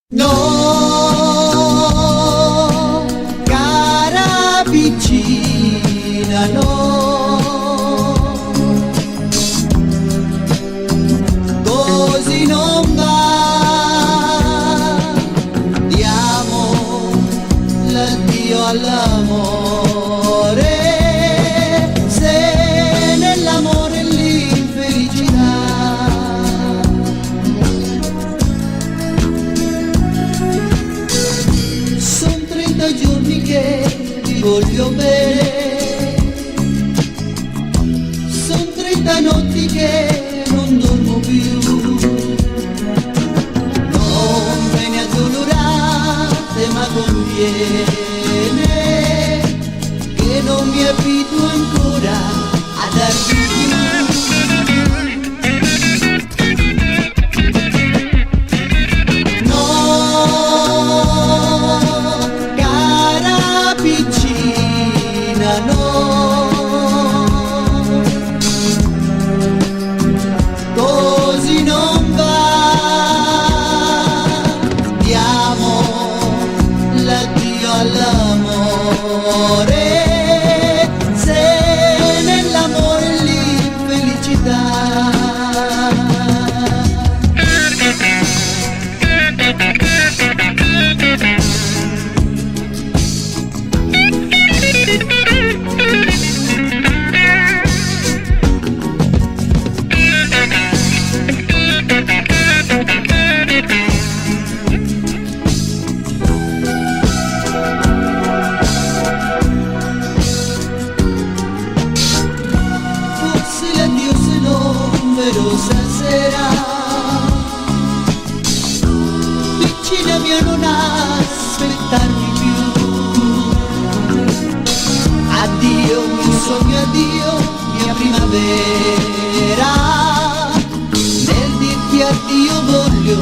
No, cara vicina, no, così non va, diamo l'addio all'amore, se nell'amore è l'infelicità. Giorni che ti voglio bene, son 30 notti che non dormo più, non me ne addolorate ma conviene che non mi abituo ancora a darti più. Così non va, diamo l'addio all'amore, se nell'amore è l'infelicità. Stasera vicina mia non aspettarmi più, addio mio sogno, addio mia primavera, nel dirti addio voglio